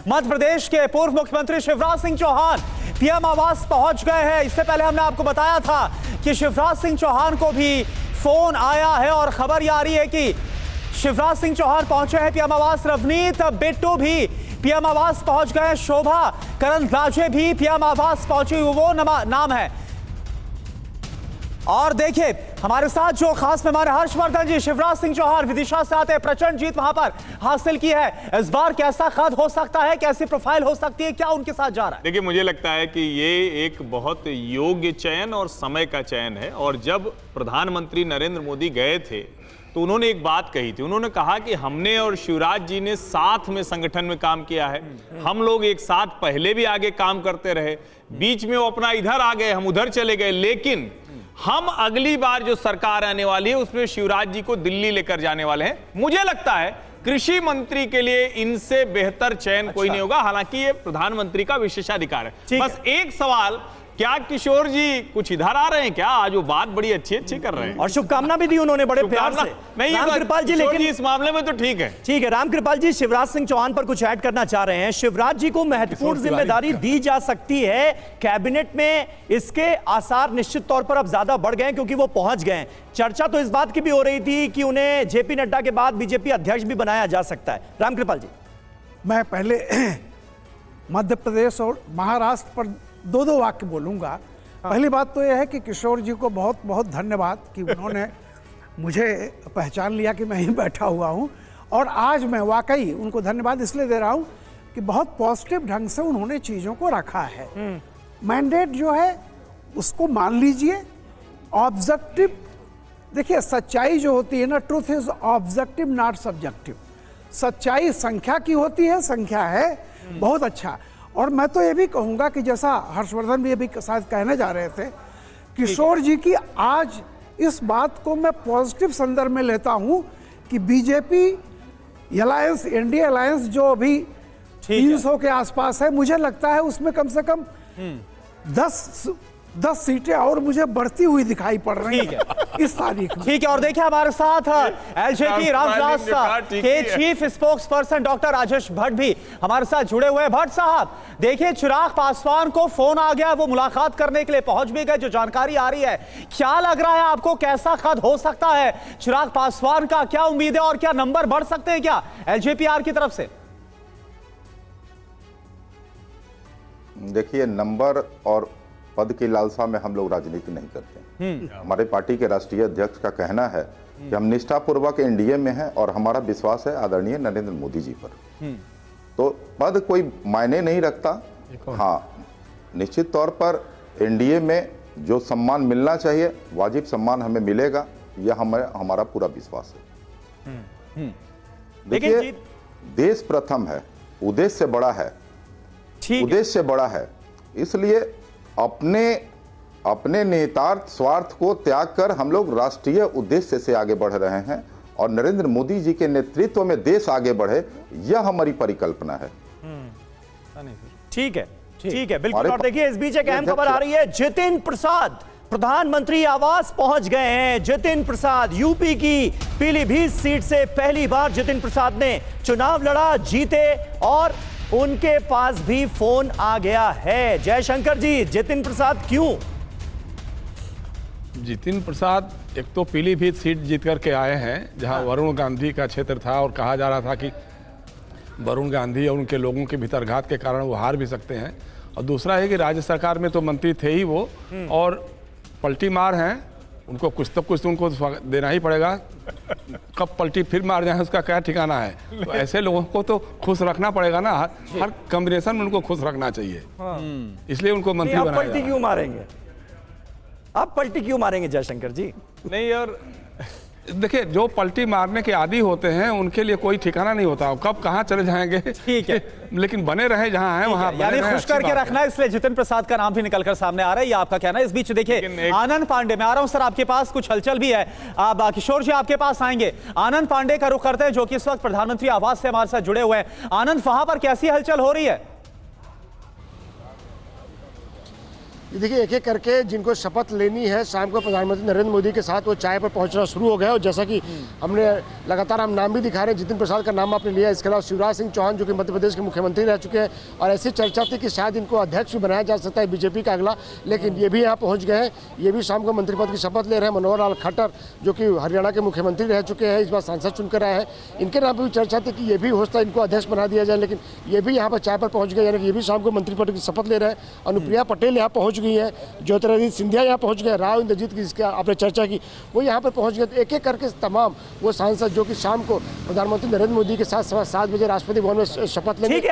मध्य प्रदेश के पूर्व मुख्यमंत्री शिवराज सिंह चौहान पीएम आवास पहुंच गए हैं। इससे पहले हमने आपको बताया था कि शिवराज सिंह चौहान को भी फोन आया है और खबर यह आ रही है कि शिवराज सिंह चौहान पहुंचे हैं पीएम आवास। रवनीत बिट्टू भी पीएम आवास पहुंच गए। शोभा करंदलाजे भी पीएम आवास पहुंची, वो नाम है। और देखिए हमारे साथ जो खास मेहमान हर्षवर्धन जी, शिवराज सिंह चौहान विदिशा से आते हैं, प्रचंड जीत वहां पर हासिल की है। इस बार कैसा कद हो सकता है, कैसी प्रोफाइल हो सकती है, क्या उनके साथ जा रहा है? देखिए, मुझे लगता है कि ये एक बहुत योग्य चयन और समय का चयन है। और जब प्रधानमंत्री नरेंद्र मोदी गए थे तो उन्होंने एक बात कही थी। उन्होंने कहा कि हमने और शिवराज जी ने साथ में संगठन में काम किया है, हम लोग एक साथ पहले भी आगे काम करते रहे, बीच में वो अपना इधर आ गए, हम उधर चले गए, लेकिन हम अगली बार जो सरकार आने वाली है उसमें शिवराज जी को दिल्ली लेकर जाने वाले हैं। मुझे लगता है कृषि मंत्री के लिए इनसे बेहतर चयन कोई नहीं होगा। हालांकि ये प्रधानमंत्री का विशेषाधिकार है। बस एक सवाल, क्या किशोर जी कुछ इधर आ रहे हैं क्या? आज वो बात बड़ी अच्छी कर रहे हैं और शुभकामना भी दी उन्होंने बड़े प्यार से। नहीं, रामकृपाल जी, लेकिन इस मामले में तो ठीक है। रामकृपाल जी, शिवराज सिंह चौहान पर कुछ ऐड करना चाह रहे हैं। शिवराज जी को महत्वपूर्ण जिम्मेदारी दी जा सकती है कैबिनेट में, इसके आसार निश्चित तौर पर अब ज्यादा बढ़ गए क्योंकि वो पहुंच गए। चर्चा तो इस बात की भी हो रही थी कि उन्हें जेपी नड्डा के बाद बीजेपी अध्यक्ष भी बनाया जा सकता है। रामकृपाल जी, मैं पहले मध्य प्रदेश और महाराष्ट्र पर दो वाक्य बोलूंगा। पहली बात तो यह है कि किशोर जी को बहुत बहुत धन्यवाद कि उन्होंने मुझे पहचान लिया कि मैं ही बैठा हुआ हूं। और आज मैं वाकई उनको धन्यवाद इसलिए दे रहा हूं कि बहुत पॉजिटिव ढंग से उन्होंने चीज़ों को रखा है। मैंडेट जो है उसको मान लीजिए, ऑब्जेक्टिव, देखिए सच्चाई जो होती है ना, truth is objective not subjective. सच्चाई संख्या की होती है, संख्या है, बहुत अच्छा। और मैं तो ये भी कहूँगा कि जैसा हर्षवर्धन भी अभी शायद कहने जा रहे थे, किशोर जी की आज इस बात को मैं पॉजिटिव संदर्भ में लेता हूँ कि बीजेपी अलायंस, एनडीए अलायंस जो अभी 300 के आसपास है, मुझे लगता है उसमें कम से कम 10 सीटें और मुझे बढ़ती हुई दिखाई पड़ रही है इस तारीख में। ठीक है। और देखिए हमारे साथ एलजेपी रामविलास के chief spokes person doctor Rajesh Bhatt भी हमारे साथ जुड़े हुए हैं। भट्ट साहब, देखिए चिराग पासवान को फोन आ गया, वो मुलाकात करने के लिए पहुंच भी गए, जो जानकारी आ रही है। क्या लग रहा है आपको, कैसा कद हो सकता है चिराग पासवान का? क्या उम्मीद है और क्या नंबर बढ़ सकते हैं क्या एलजेपीआर की तरफ से? देखिए, नंबर और पद की लालसा में हम लोग राजनीति नहीं करते। हमारे पार्टी के राष्ट्रीय अध्यक्ष का कहना है कि हम निष्ठापूर्वक एनडीए में हैं और हमारा विश्वास है आदरणीय नरेंद्र मोदी जी पर। तो पद कोई मायने नहीं रखता। हाँ, निश्चित तौर पर एनडीए में जो सम्मान मिलना चाहिए, वाजिब सम्मान हमें मिलेगा, यह हमारा पूरा विश्वास है। देखिए, देश प्रथम है, उद्देश्य बड़ा है, उद्देश्य बड़ा है, इसलिए अपने निहितार्थ स्वार्थ को त्याग कर हम लोग राष्ट्रीय उद्देश्य से आगे बढ़ रहे हैं और नरेंद्र मोदी जी के नेतृत्व में देश आगे बढ़े, यह हमारी परिकल्पना है। ठीक है, ठीक है, बिल्कुल। और देखिए इस बीच एक अहम खबर आ रही है, जितिन प्रसाद प्रधानमंत्री आवास पहुंच गए हैं। जितिन प्रसाद यूपी की पीलीभीत सीट से पहली बार जितिन प्रसाद ने चुनाव लड़ा, जीते और उनके पास भी फोन आ गया है। जयशंकर जी, जितिन प्रसाद क्यों? जितिन प्रसाद एक तो पीलीभीत सीट जीत करके आए हैं, जहां वरुण गांधी का क्षेत्र था और कहा जा रहा था कि वरुण गांधी और उनके लोगों के भीतरघात के कारण वो हार भी सकते हैं। और दूसरा है कि राज्य सरकार में तो मंत्री थे ही वो, और पलटी मार हैं, उनको कुछ तो कुछ तो उनको देना ही पड़ेगा। कब पलटी फिर मार जाए उसका क्या ठिकाना है। तो ऐसे लोगों को तो खुश रखना पड़ेगा ना, हर कॉम्बिनेशन में उनको खुश रखना चाहिए। इसलिए उनको मंत्री बनाया। पलटी क्यों मारेंगे आप? पलटी क्यों मारेंगे जयशंकर जी? नहीं, और देखिए, जो पलटी मारने के आदी होते हैं उनके लिए कोई ठिकाना नहीं होता, कब कहाँ चले जाएंगे। ठीक है, लेकिन बने रहे जहाँ हैं वहाँ, यानी खुश करके रखना, इसलिए जितिन प्रसाद का नाम भी निकलकर सामने आ रहा है, ये आपका कहना है। इस बीच देखिए आनंद पांडे, मैं आ रहा हूं सर, आपके पास कुछ हलचल भी है। किशोर जी आपके पास आएंगे। आनंद पांडे का रुख करते हैं, जो कि इस वक्त प्रधानमंत्री आवास से हमारे साथ जुड़े हुए हैं। आनंद, वहां पर कैसी हलचल हो रही है? देखिए एक एक करके जिनको शपथ लेनी है शाम को प्रधानमंत्री नरेंद्र मोदी के साथ वो चाय पर पहुंचना शुरू हो गया है। और जैसा कि हमने लगातार हम नाम भी दिखा रहे हैं, जितिन प्रसाद का नाम आपने लिया, इसके अलावा शिवराज सिंह चौहान जो कि मध्य प्रदेश के मुख्यमंत्री रह चुके हैं, और ऐसी चर्चा थी कि शायद इनको अध्यक्ष भी बनाया जा सकता है बीजेपी का अगला, लेकिन ये भी यहाँ पहुँच गए हैं। ये भी शाम को मंत्री पद की शपथ ले रहे हैं। मनोहर लाल खट्टर जो कि हरियाणा के मुख्यमंत्री रह चुके हैं, इस बार सांसद चुनकर आए हैं, इनके नाम पर भी चर्चा थी कि ये भी हो सकता है इनको अध्यक्ष बना दिया जाए, लेकिन ये भी यहाँ पर चाय पर पहुँच गए, यानी कि ये भी शाम को मंत्री पद की शपथ ले रहे हैं। अनुप्रिया पटेल यहाँ पहुँच गई है, ज्योतिरादित्य सिंधिया यहाँ पहुँच गए, राव इंद्रजीत की जिसका आपने चर्चा की वो यहाँ पर पहुँच गए। तो एक एक करके तमाम वो सांसद जो कि शाम को प्रधानमंत्री नरेंद्र मोदी के साथ 7:15 बजे राष्ट्रपति भवन में शपथ लेंगे। ठीक है।